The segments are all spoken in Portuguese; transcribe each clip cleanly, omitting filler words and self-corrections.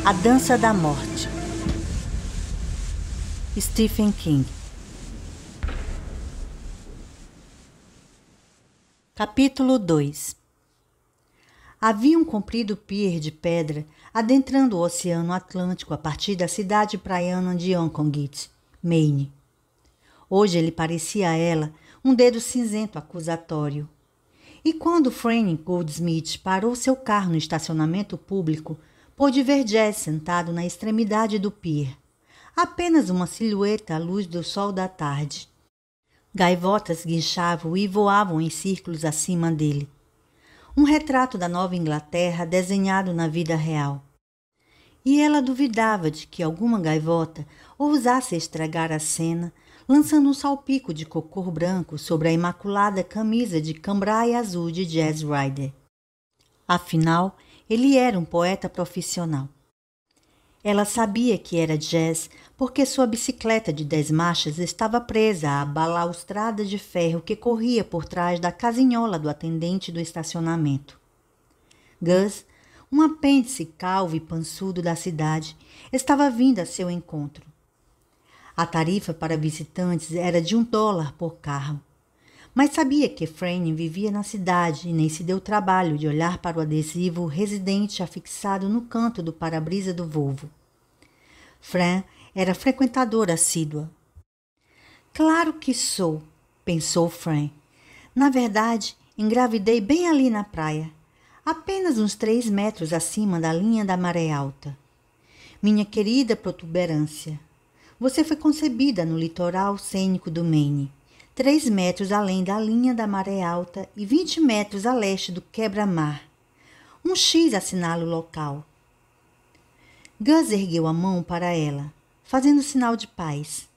A Dança da Morte. Stephen King. Capítulo 2. Havia um comprido pier de pedra adentrando o Oceano Atlântico a partir da cidade praiana de Onkonkit, Maine. Hoje ele parecia a ela um dedo cinzento acusatório. E quando Franny Goldsmith parou seu carro no estacionamento público, pôde ver Jazz sentado na extremidade do pier, apenas uma silhueta à luz do sol da tarde. Gaivotas guinchavam e voavam em círculos acima dele. Um retrato da Nova Inglaterra desenhado na vida real. E ela duvidava de que alguma gaivota ousasse estragar a cena, lançando um salpico de cocô branco sobre a imaculada camisa de cambraia azul de Jazz Ryder. Afinal, ele era um poeta profissional. Ela sabia que era Jazz porque sua bicicleta de 10 marchas estava presa à balaustrada de ferro que corria por trás da casinhola do atendente do estacionamento. Gus, um apêndice calvo e pançudo da cidade, estava vindo a seu encontro. A tarifa para visitantes era de $1 por carro. Mas sabia que Franny vivia na cidade e nem se deu o trabalho de olhar para o adesivo residente afixado no canto do para-brisa do Volvo. Fran era frequentadora assídua. Claro que sou, pensou Fran. Na verdade, engravidei bem ali na praia, apenas uns 3 metros acima da linha da maré alta. Minha querida protuberância, você foi concebida no litoral cênico do Maine, 3 metros além da linha da maré alta e 20 metros a leste do quebra-mar. Um X assinala o local. Gus ergueu a mão para ela, fazendo sinal de paz.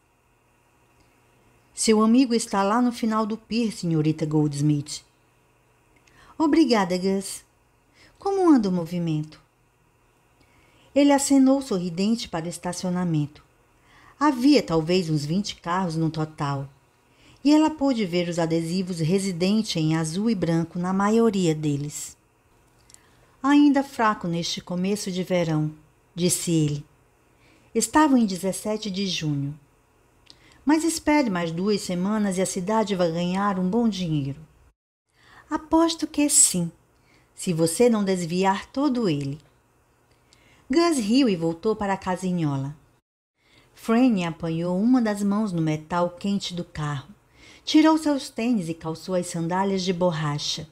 Seu amigo está lá no final do pier, senhorita Goldsmith. Obrigada, Gus. Como anda o movimento? Ele acenou sorridente para o estacionamento. Havia talvez uns 20 carros no total. E ela pôde ver os adesivos residente em azul e branco na maioria deles. Ainda fraco neste começo de verão, disse ele. Estavam em 17 de junho. Mas espere mais 2 semanas e a cidade vai ganhar um bom dinheiro. Aposto que sim, se você não desviar todo ele. Gus riu e voltou para a casinhola. Franny apanhou uma das mãos no metal quente do carro. Tirou seus tênis e calçou as sandálias de borracha.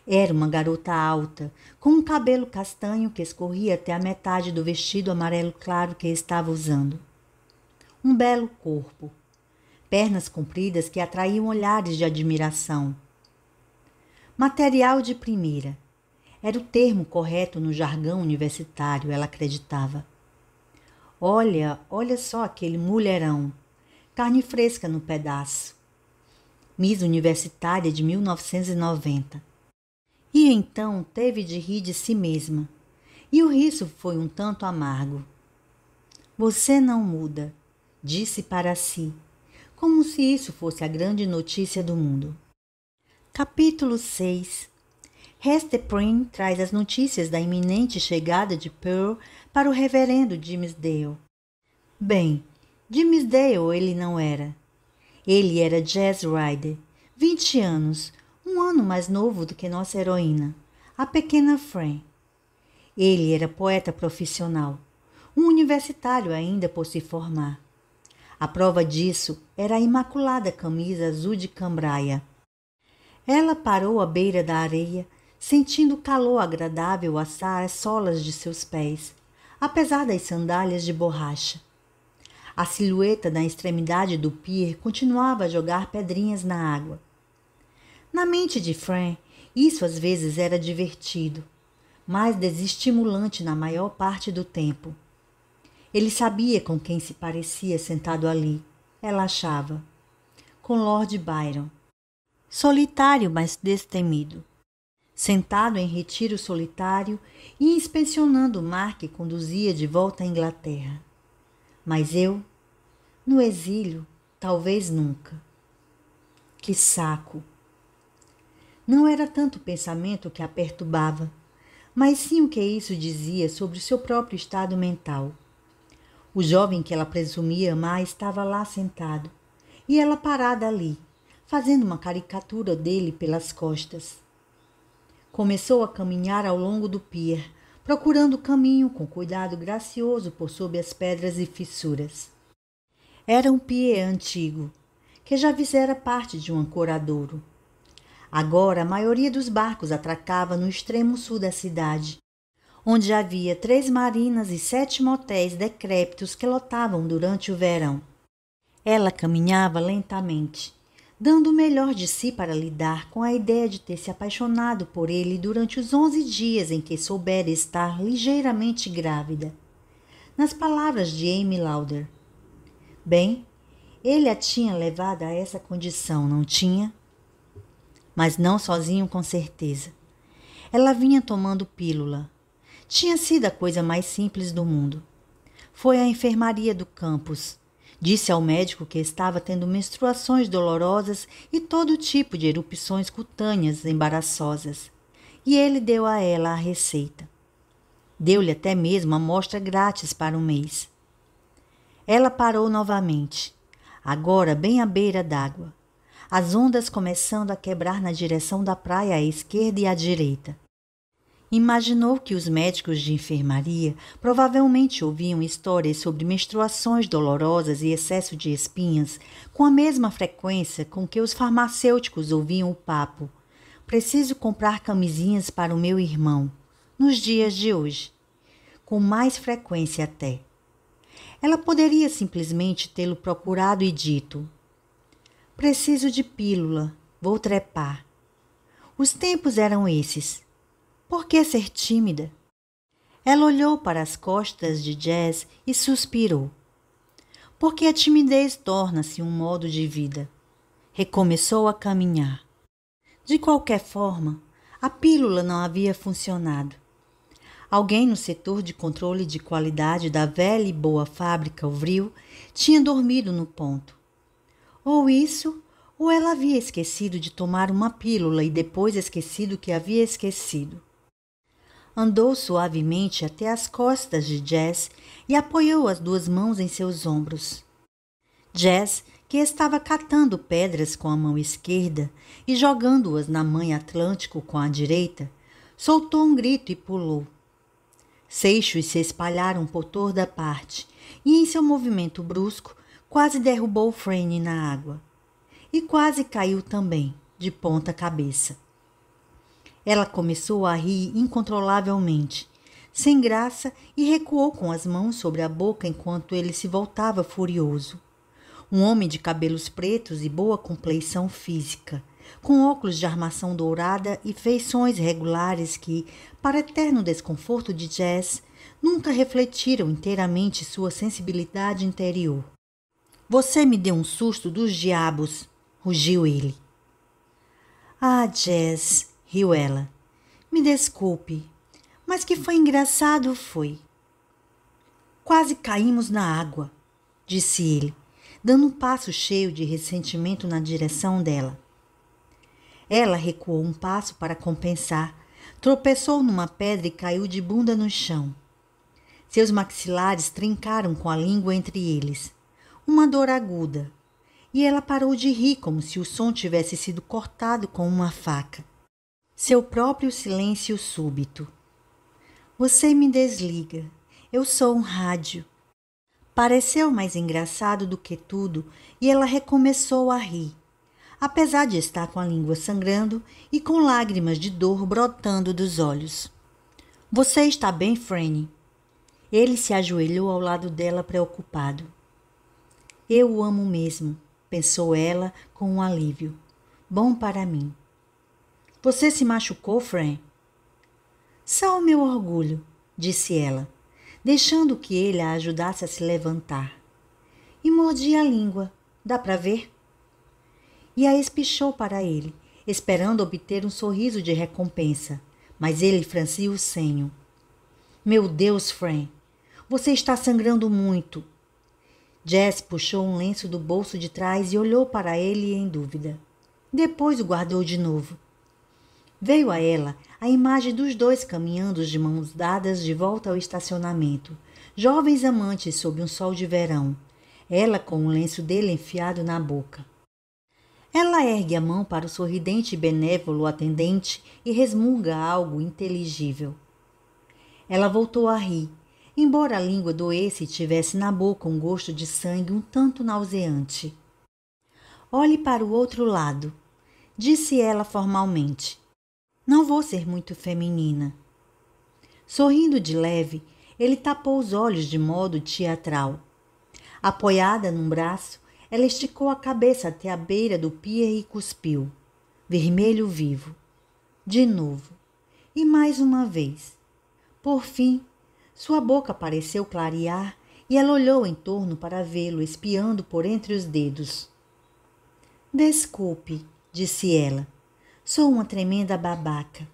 Era uma garota alta, com um cabelo castanho que escorria até a metade do vestido amarelo claro que estava usando. Um belo corpo. Pernas compridas que atraíam olhares de admiração. Material de primeira. Era o termo correto no jargão universitário, ela acreditava. Olha só aquele mulherão. Carne fresca no pedaço. Miss Universitária de 1990. E então teve de rir de si mesma. E o riso foi um tanto amargo. Você não muda, disse para si, como se isso fosse a grande notícia do mundo. Capítulo 6. Hester Prynne traz as notícias da iminente chegada de Pearl para o reverendo Dimmesdale. Bem, Dimmesdale ele não era. Ele era Jazz Ryder, 20 anos, um ano mais novo do que nossa heroína, a pequena Fran. Ele era poeta profissional, um universitário ainda por se formar. A prova disso era a imaculada camisa azul de cambraia. Ela parou à beira da areia, sentindo o calor agradável assar as solas de seus pés, apesar das sandálias de borracha. A silhueta na extremidade do pier continuava a jogar pedrinhas na água. Na mente de Fran, isso às vezes era divertido, mas desestimulante na maior parte do tempo. Ele sabia com quem se parecia sentado ali, ela achava, com Lord Byron. Solitário, mas destemido. Sentado em retiro solitário e inspecionando o mar que conduzia de volta à Inglaterra. Mas eu, no exílio, talvez nunca. Que saco! Não era tanto o pensamento que a perturbava, mas sim o que isso dizia sobre o seu próprio estado mental. O jovem que ela presumia amar estava lá sentado, e ela parada ali, fazendo uma caricatura dele pelas costas. Começou a caminhar ao longo do pier, procurando o caminho com cuidado gracioso por sob as pedras e fissuras. Era um pier antigo, que já fizera parte de um ancoradouro. Agora a maioria dos barcos atracava no extremo sul da cidade, onde havia 3 marinas e 7 motéis decrépitos que lotavam durante o verão. Ela caminhava lentamente, dando o melhor de si para lidar com a ideia de ter se apaixonado por ele durante os 11 dias em que soubera estar ligeiramente grávida. Nas palavras de Amy Lauder. Bem, ele a tinha levado a essa condição, não tinha? Mas não sozinho, com certeza. Ela vinha tomando pílula. Tinha sido a coisa mais simples do mundo. Foi à enfermaria do campus. Disse ao médico que estava tendo menstruações dolorosas e todo tipo de erupções cutâneas embaraçosas. E ele deu a ela a receita. Deu-lhe até mesmo amostra grátis para um mês. Ela parou novamente, agora bem à beira d'água, as ondas começando a quebrar na direção da praia à esquerda e à direita. Imaginou que os médicos de enfermaria provavelmente ouviam histórias sobre menstruações dolorosas e excesso de espinhas com a mesma frequência com que os farmacêuticos ouviam o papo: preciso comprar camisinhas para o meu irmão, nos dias de hoje. Com mais frequência até. Ela poderia simplesmente tê-lo procurado e dito: preciso de pílula, vou trepar. Os tempos eram esses. Por que ser tímida? Ela olhou para as costas de Jazz e suspirou. Porque a timidez torna-se um modo de vida. Recomeçou a caminhar. De qualquer forma, a pílula não havia funcionado. Alguém no setor de controle de qualidade da velha e boa fábrica Vril tinha dormido no ponto. Ou isso, ou ela havia esquecido de tomar uma pílula e depois esquecido que havia esquecido. Andou suavemente até as costas de Jazz e apoiou as 2 mãos em seus ombros. Jazz, que estava catando pedras com a mão esquerda e jogando-as na Mãe Atlântico com a direita, soltou um grito e pulou. Seixos se espalharam por toda a parte e, em seu movimento brusco, quase derrubou Franny na água. E quase caiu também, de ponta cabeça. Ela começou a rir incontrolavelmente, sem graça, e recuou com as mãos sobre a boca enquanto ele se voltava furioso. Um homem de cabelos pretos e boa compleição física, com óculos de armação dourada e feições regulares que, para eterno desconforto de Jazz, nunca refletiram inteiramente sua sensibilidade interior. Você me deu um susto dos diabos, rugiu ele. Ah, Jazz, riu ela. Me desculpe, mas que foi engraçado foi. Quase caímos na água, disse ele, dando um passo cheio de ressentimento na direção dela. Ela recuou um passo para compensar, tropeçou numa pedra e caiu de bunda no chão. Seus maxilares trincaram com a língua entre eles, uma dor aguda, e ela parou de rir como se o som tivesse sido cortado com uma faca. Seu próprio silêncio súbito. Você me desliga, eu sou um rádio. Pareceu mais engraçado do que tudo e ela recomeçou a rir, apesar de estar com a língua sangrando e com lágrimas de dor brotando dos olhos. Você está bem, Franny? Ele se ajoelhou ao lado dela preocupado. Eu o amo mesmo, pensou ela com um alívio. Bom para mim. Você se machucou, Fran? Só o meu orgulho, disse ela, deixando que ele a ajudasse a se levantar. E mordi a língua. Dá para ver? E a espichou para ele, esperando obter um sorriso de recompensa, mas ele franziu o senho. Meu Deus, Fran, você está sangrando muito. Jazz puxou um lenço do bolso de trás e olhou para ele em dúvida. Depois o guardou de novo. Veio a ela a imagem dos dois caminhando de mãos dadas de volta ao estacionamento, jovens amantes sob um sol de verão, ela com o lenço dele enfiado na boca. Ela ergue a mão para o sorridente e benévolo atendente e resmunga algo inteligível. Ela voltou a rir, embora a língua doesse e tivesse na boca um gosto de sangue um tanto nauseante. Olhe para o outro lado, disse ela formalmente. Não vou ser muito feminina. Sorrindo de leve, ele tapou os olhos de modo teatral. Apoiada num braço, ela esticou a cabeça até a beira do pier e cuspiu. Vermelho vivo. De novo. E mais uma vez. Por fim, sua boca pareceu clarear e ela olhou em torno para vê-lo espiando por entre os dedos. Desculpe, disse ela. Sou uma tremenda babaca.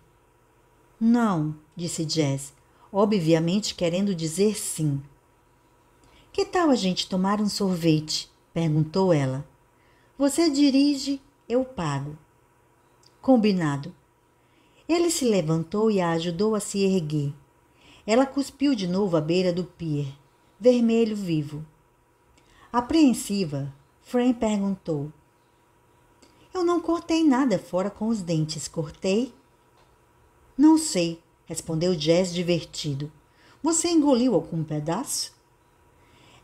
Não, disse Jazz, obviamente querendo dizer sim. Que tal a gente tomar um sorvete? Perguntou ela. Você dirige, eu pago. Combinado. Ele se levantou e a ajudou a se erguer. Ela cuspiu de novo à beira do pier, vermelho vivo. Apreensiva, Fran perguntou. Eu não cortei nada fora com os dentes, cortei? Não sei, respondeu Jazz divertido. Você engoliu algum pedaço?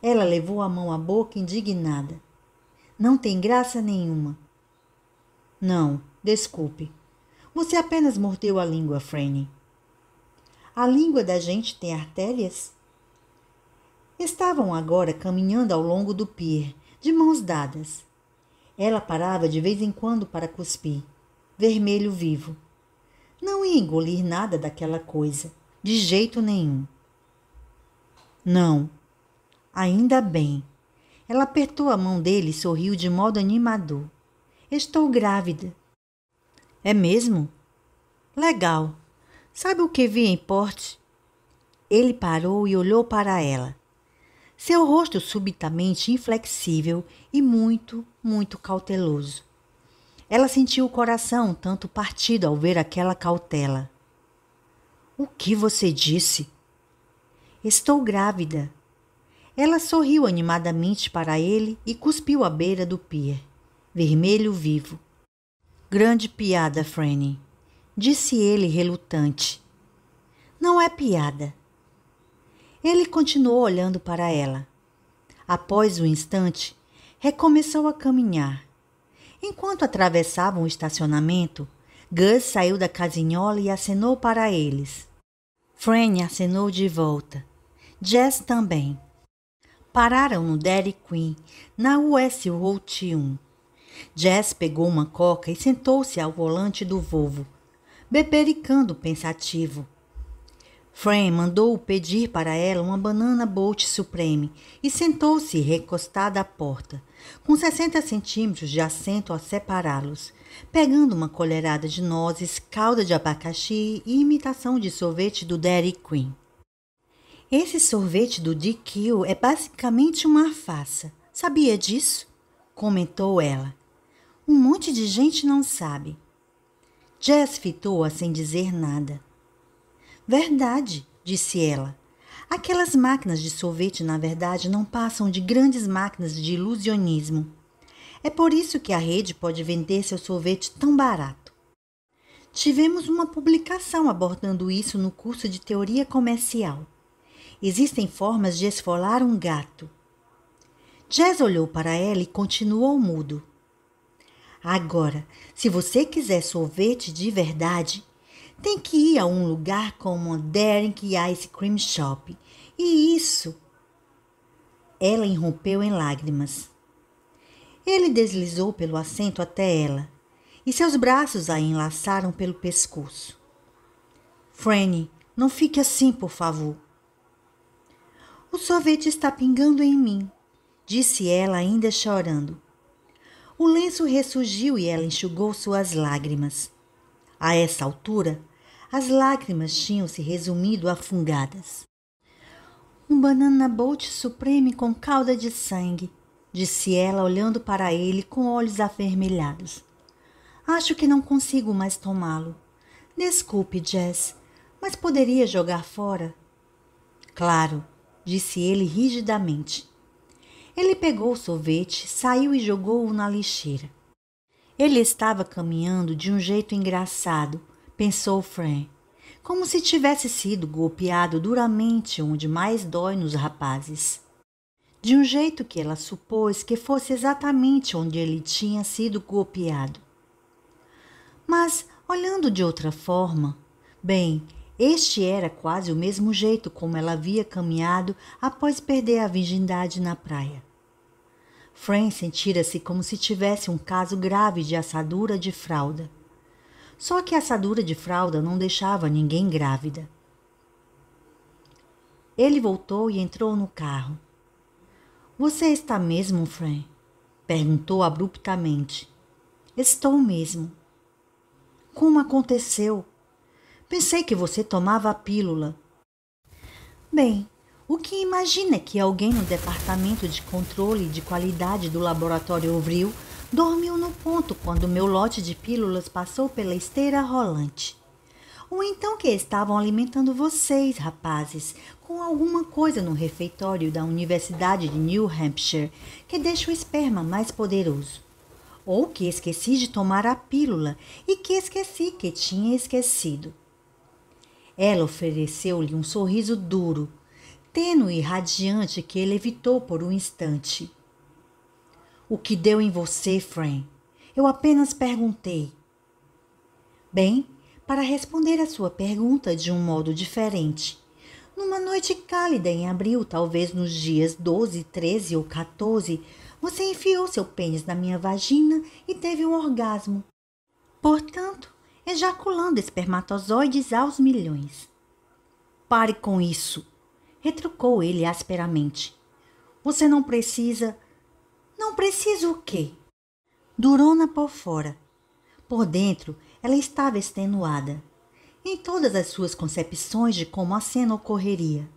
Ela levou a mão à boca indignada. Não tem graça nenhuma. Não, desculpe. Você apenas mordeu a língua, Franny. A língua da gente tem artérias? Estavam agora caminhando ao longo do pier, de mãos dadas. Ela parava de vez em quando para cuspir, vermelho vivo. Não ia engolir nada daquela coisa, de jeito nenhum. Não. Ainda bem. Ela apertou a mão dele e sorriu de modo animador. Estou grávida. É mesmo? Legal. Sabe o que vi em Port? Ele parou e olhou para ela. Seu rosto subitamente inflexível e muito, muito cauteloso. Ela sentiu o coração um tanto partido ao ver aquela cautela. O que você disse? Estou grávida. Ela sorriu animadamente para ele e cuspiu à beira do pier, vermelho vivo. Grande piada, Franny, disse ele relutante. Não é piada. Ele continuou olhando para ela. Após um instante, recomeçou a caminhar. Enquanto atravessavam o estacionamento, Gus saiu da casinhola e acenou para eles. Franny acenou de volta. Jazz também. Pararam no Dairy Queen, na US Route 1. Jazz pegou uma coca e sentou-se ao volante do Volvo, bebericando pensativo. Fran mandou pedir para ela uma banana Bolt Supreme e sentou-se recostada à porta, com 60 centímetros de assento a separá-los, pegando uma colherada de nozes, calda de abacaxi e imitação de sorvete do Dairy Queen. Esse sorvete do DQ é basicamente uma farsa. Sabia disso? Comentou ela. Um monte de gente não sabe. Jazz fitou-a sem dizer nada. Verdade, disse ela. Aquelas máquinas de sorvete, na verdade, não passam de grandes máquinas de ilusionismo. É por isso que a rede pode vender seu sorvete tão barato. Tivemos uma publicação abordando isso no curso de teoria comercial. Existem formas de esfolar um gato. Jazz olhou para ela e continuou mudo. Agora, se você quiser sorvete de verdade, tem que ir a um lugar como a Derrick Ice Cream Shop. E isso... Ela irrompeu em lágrimas. Ele deslizou pelo assento até ela, e seus braços a enlaçaram pelo pescoço. Franny, não fique assim, por favor. O sorvete está pingando em mim, disse ela ainda chorando. O lenço ressurgiu e ela enxugou suas lágrimas. A essa altura, as lágrimas tinham se resumido a fungadas. Um banana boat supreme com calda de sangue, disse ela olhando para ele com olhos avermelhados. Acho que não consigo mais tomá-lo. Desculpe, Jess, mas poderia jogar fora? Claro, disse ele rigidamente. Ele pegou o sorvete, saiu e jogou-o na lixeira. Ele estava caminhando de um jeito engraçado, pensou Fran, como se tivesse sido golpeado duramente onde mais dói nos rapazes. De um jeito que ela supôs que fosse exatamente onde ele tinha sido golpeado. Mas, olhando de outra forma, bem, este era quase o mesmo jeito como ela havia caminhado após perder a virgindade na praia. Fran sentira-se como se tivesse um caso grave de assadura de fralda. Só que a assadura de fralda não deixava ninguém grávida. Ele voltou e entrou no carro. Você está mesmo, Fran? Perguntou abruptamente. Estou mesmo. Como aconteceu? Pensei que você tomava a pílula. Bem, o que imagina é que alguém no departamento de controle de qualidade do laboratório Ovril dormiu no ponto quando meu lote de pílulas passou pela esteira rolante. Ou então que estavam alimentando vocês, rapazes, com alguma coisa no refeitório da Universidade de New Hampshire que deixa o esperma mais poderoso. Ou que esqueci de tomar a pílula e que esqueci que tinha esquecido. Ela ofereceu-lhe um sorriso duro, tênue e radiante que ele evitou por um instante. O que deu em você, Fran? Eu apenas perguntei. Bem, para responder a sua pergunta de um modo diferente, numa noite cálida em abril, talvez nos dias 12, 13 ou 14, você enfiou seu pênis na minha vagina e teve um orgasmo. Portanto, ejaculando espermatozoides aos milhões. Pare com isso, retrucou ele asperamente. Você não precisa... Não precisa o quê? Durou-na por fora. Por dentro, ela estava extenuada. Em todas as suas concepções de como a cena ocorreria,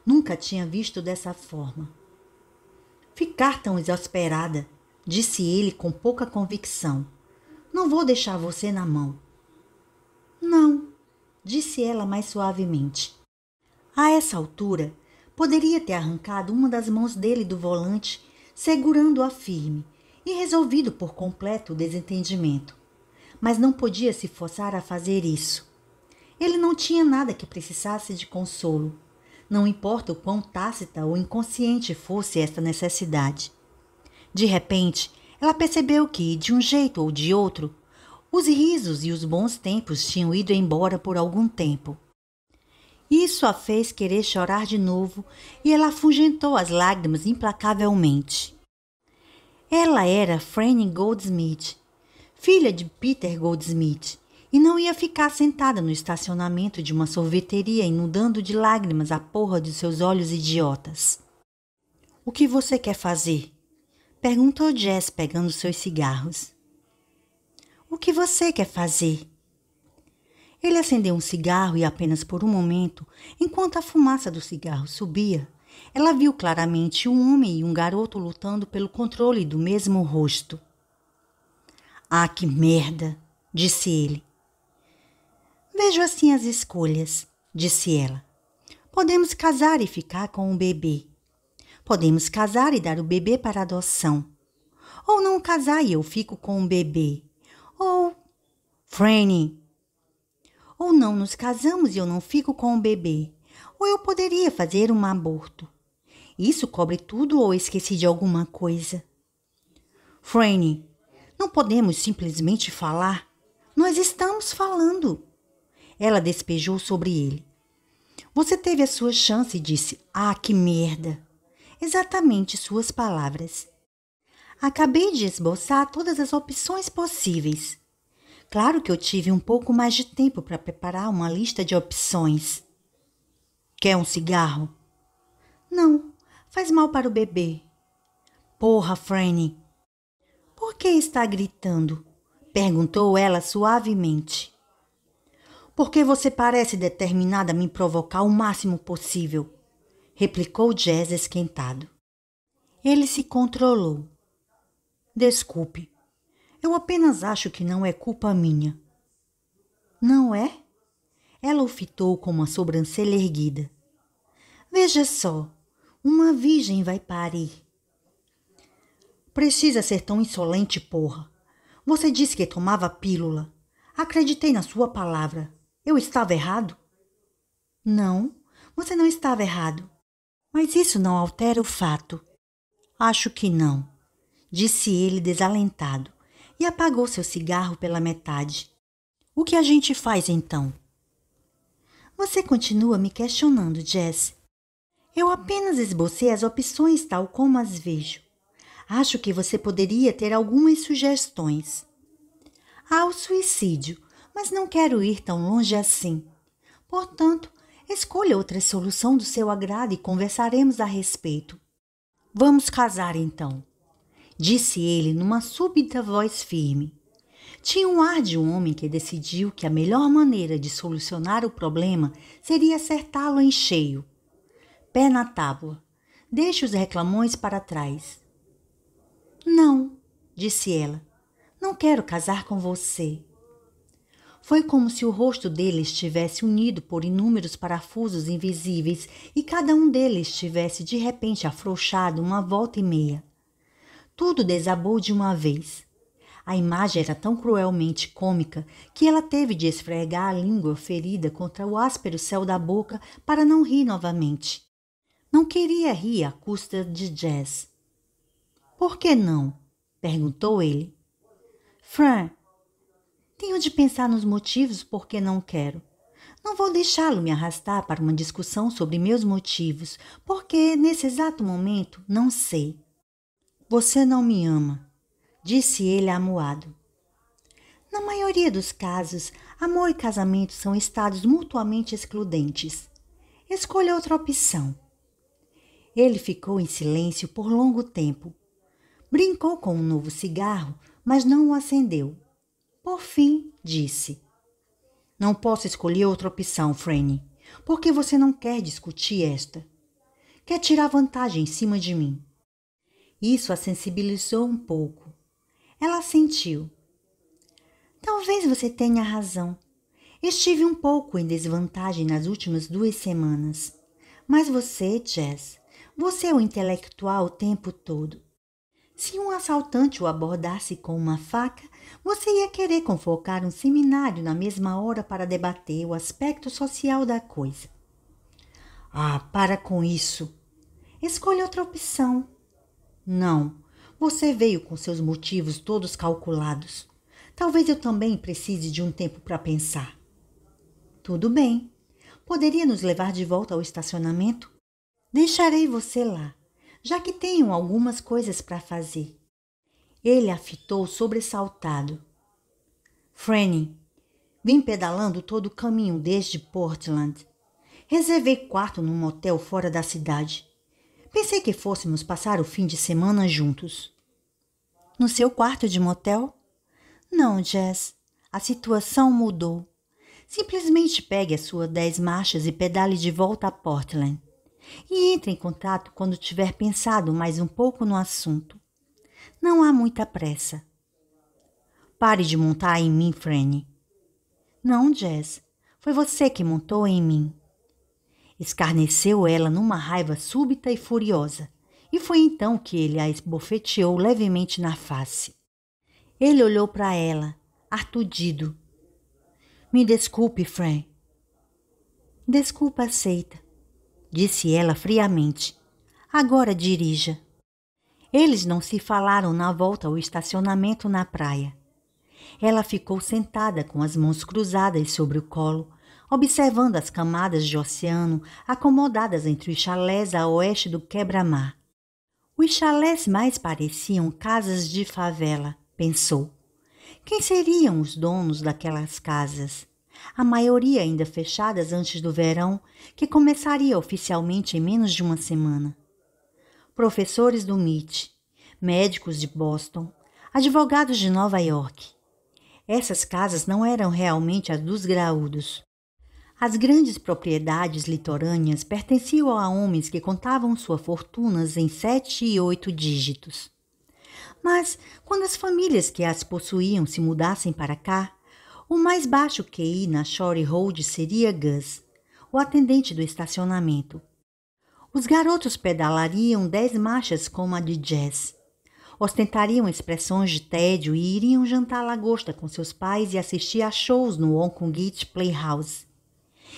nunca tinha visto dessa forma. Ficar tão exasperada, disse ele com pouca convicção. Não vou deixar você na mão. Não, disse ela mais suavemente. A essa altura, poderia ter arrancado uma das mãos dele do volante, segurando-a firme, e resolvido por completo o desentendimento. Mas não podia se forçar a fazer isso. Ele não tinha nada que precisasse de consolo. Não importa o quão tácita ou inconsciente fosse esta necessidade. De repente, ela percebeu que, de um jeito ou de outro, os risos e os bons tempos tinham ido embora por algum tempo. Isso a fez querer chorar de novo e ela afugentou as lágrimas implacavelmente. Ela era Franny Goldsmith, filha de Peter Goldsmith, e não ia ficar sentada no estacionamento de uma sorveteria inundando de lágrimas a porra de seus olhos idiotas. O que você quer fazer? Perguntou Jess pegando seus cigarros. O que você quer fazer? Ele acendeu um cigarro e apenas por um momento, enquanto a fumaça do cigarro subia, ela viu claramente um homem e um garoto lutando pelo controle do mesmo rosto. Ah, que merda, disse ele. Vejo assim as escolhas, disse ela. Podemos casar e ficar com um bebê. Podemos casar e dar o bebê para adoção. Ou não casar e eu fico com um bebê. Ou... Franny. Ou não nos casamos e eu não fico com o bebê. Ou eu poderia fazer um aborto. Isso cobre tudo ou esqueci de alguma coisa? Franny, não podemos simplesmente falar? Nós estamos falando. Ela despejou sobre ele. Você teve a sua chance e disse, ah, que merda. Exatamente suas palavras. Acabei de esboçar todas as opções possíveis. Claro que eu tive um pouco mais de tempo para preparar uma lista de opções. Quer um cigarro? Não, faz mal para o bebê. Porra, Franny. Por que está gritando? Perguntou ela suavemente. Porque você parece determinada a me provocar o máximo possível, replicou Jess esquentado. Ele se controlou. Desculpe, eu apenas acho que não é culpa minha. Não é? Ela o fitou com uma sobrancelha erguida. Veja só, uma virgem vai parir. Precisa ser tão insolente, porra. Você disse que tomava pílula. Acreditei na sua palavra. Eu estava errado? Não, você não estava errado. Mas isso não altera o fato. Acho que não, disse ele desalentado e apagou seu cigarro pela metade. O que a gente faz então? Você continua me questionando, Jess. Eu apenas esbocei as opções tal como as vejo. Acho que você poderia ter algumas sugestões. Há o suicídio, mas não quero ir tão longe assim. Portanto, escolha outra solução do seu agrado e conversaremos a respeito. Vamos casar então, disse ele numa súbita voz firme. Tinha um ar de um homem que decidiu que a melhor maneira de solucionar o problema seria acertá-lo em cheio. Pé na tábua. Deixe os reclamões para trás. Não, disse ela. Não quero casar com você. Foi como se o rosto dele estivesse unido por inúmeros parafusos invisíveis e cada um deles tivesse de repente afrouxado uma volta e meia. Tudo desabou de uma vez. A imagem era tão cruelmente cômica que ela teve de esfregar a língua ferida contra o áspero céu da boca para não rir novamente. Não queria rir à custa de Jess. Por que não? Perguntou ele. Fran, tenho de pensar nos motivos por que não quero. Não vou deixá-lo me arrastar para uma discussão sobre meus motivos, porque, nesse exato momento, não sei. Você não me ama, disse ele amuado. Na maioria dos casos, amor e casamento são estados mutuamente excludentes. Escolha outra opção. Ele ficou em silêncio por longo tempo. Brincou com um novo cigarro, mas não o acendeu. Por fim, disse. Não posso escolher outra opção, Franny, porque você não quer discutir esta. Quer tirar vantagem em cima de mim. Isso a sensibilizou um pouco. Ela sentiu. Talvez você tenha razão. Estive um pouco em desvantagem nas últimas 2 semanas. Mas você, Jess, você é o intelectual o tempo todo. Se um assaltante o abordasse com uma faca, você ia querer convocar um seminário na mesma hora para debater o aspecto social da coisa. Ah, para com isso. Escolha outra opção. Não, você veio com seus motivos todos calculados. Talvez eu também precise de um tempo para pensar. Tudo bem. Poderia nos levar de volta ao estacionamento? Deixarei você lá, já que tenho algumas coisas para fazer. Ele a fitou sobressaltado. Franny, vim pedalando todo o caminho desde Portland. Reservei quarto num motel fora da cidade. Pensei que fôssemos passar o fim de semana juntos. No seu quarto de motel? Não, Jess. A situação mudou. Simplesmente pegue a sua 10 marchas e pedale de volta a Portland. E entre em contato quando tiver pensado mais um pouco no assunto. Não há muita pressa. Pare de montar em mim, Franny. Não, Jess. Foi você que montou em mim. Escarneceu ela numa raiva súbita e furiosa, e foi então que ele a esbofeteou levemente na face. Ele olhou para ela, artudido. Me desculpe, Fran. Desculpa aceita, disse ela friamente. Agora dirija. Eles não se falaram na volta ao estacionamento na praia. Ela ficou sentada com as mãos cruzadas sobre o colo, observando as camadas de oceano acomodadas entre os chalés a oeste do quebra-mar. Os chalés mais pareciam casas de favela, pensou. Quem seriam os donos daquelas casas? A maioria ainda fechadas antes do verão, que começaria oficialmente em menos de uma semana. Professores do MIT, médicos de Boston, advogados de Nova York. Essas casas não eram realmente as dos graúdos. As grandes propriedades litorâneas pertenciam a homens que contavam suas fortunas em 7 e 8 dígitos. Mas, quando as famílias que as possuíam se mudassem para cá, O mais baixo QI na Shore Road seria Gus, o atendente do estacionamento. Os garotos pedalariam 10 marchas como a de Jess. Ostentariam expressões de tédio e iriam jantar à lagosta com seus pais e assistir a shows no Onkongeet Playhouse.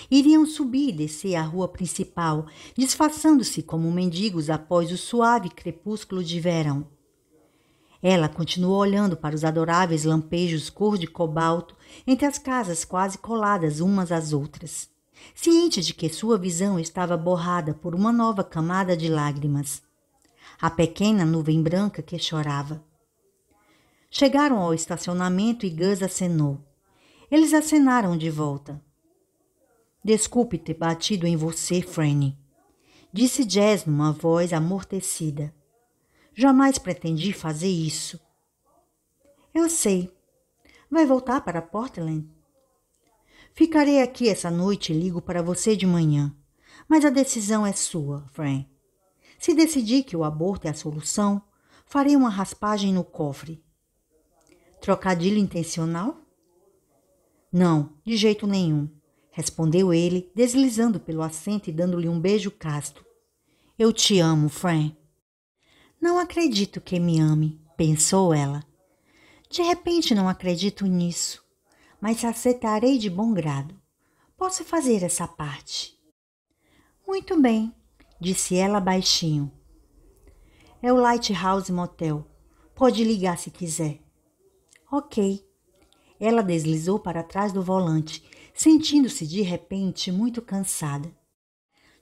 Iriam subir e descer a rua principal, disfarçando-se como mendigos após o suave crepúsculo de verão. Ela continuou olhando para os adoráveis lampejos cor de cobalto entre as casas quase coladas umas às outras, ciente de que sua visão estava borrada por uma nova camada de lágrimas. A pequena nuvem branca que chorava. Chegaram ao estacionamento e Gus acenou. Eles acenaram de volta. Desculpe ter batido em você, Franny, disse Jess numa voz amortecida. Jamais pretendi fazer isso. Eu sei. Vai voltar para Portland? Ficarei aqui essa noite e ligo para você de manhã. Mas a decisão é sua, Fran. Se decidir que o aborto é a solução, farei uma raspagem no cofre. Trocadilho intencional? Não, de jeito nenhum, respondeu ele, deslizando pelo assento e dando-lhe um beijo casto. Eu te amo, Fran. Não acredito que me ame, pensou ela. De repente não acredito nisso, mas aceitarei de bom grado. Posso fazer essa parte. Muito bem, disse ela baixinho. É o Lighthouse Motel. Pode ligar se quiser. Ok. Ela deslizou para trás do volante, sentindo-se de repente muito cansada.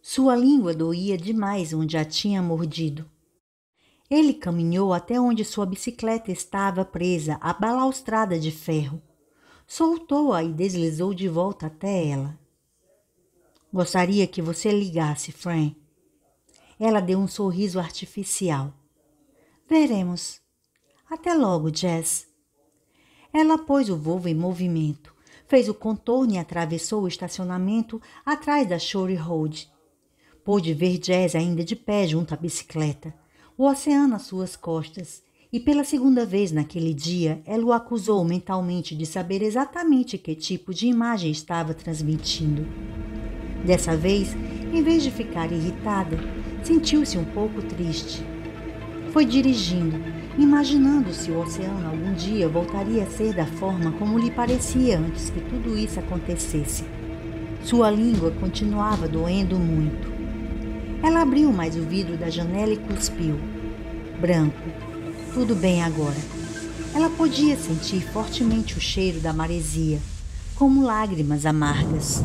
Sua língua doía demais onde a tinha mordido. Ele caminhou até onde sua bicicleta estava presa à balaustrada de ferro. Soltou-a e deslizou de volta até ela. Gostaria que você ligasse, Fran. Ela deu um sorriso artificial. Veremos. Até logo, Jess. Ela pôs o Volvo em movimento, fez o contorno e atravessou o estacionamento atrás da Shore Road. Pôde ver Jess ainda de pé junto à bicicleta, o oceano às suas costas, e pela segunda vez naquele dia ela o acusou mentalmente de saber exatamente que tipo de imagem estava transmitindo. Dessa vez, em vez de ficar irritada, sentiu-se um pouco triste. Foi dirigindo, imaginando se o oceano algum dia voltaria a ser da forma como lhe parecia antes que tudo isso acontecesse. Sua língua continuava doendo muito. Ela abriu mais o vidro da janela e cuspiu. Branco. Tudo bem agora. Ela podia sentir fortemente o cheiro da maresia, como lágrimas amargas.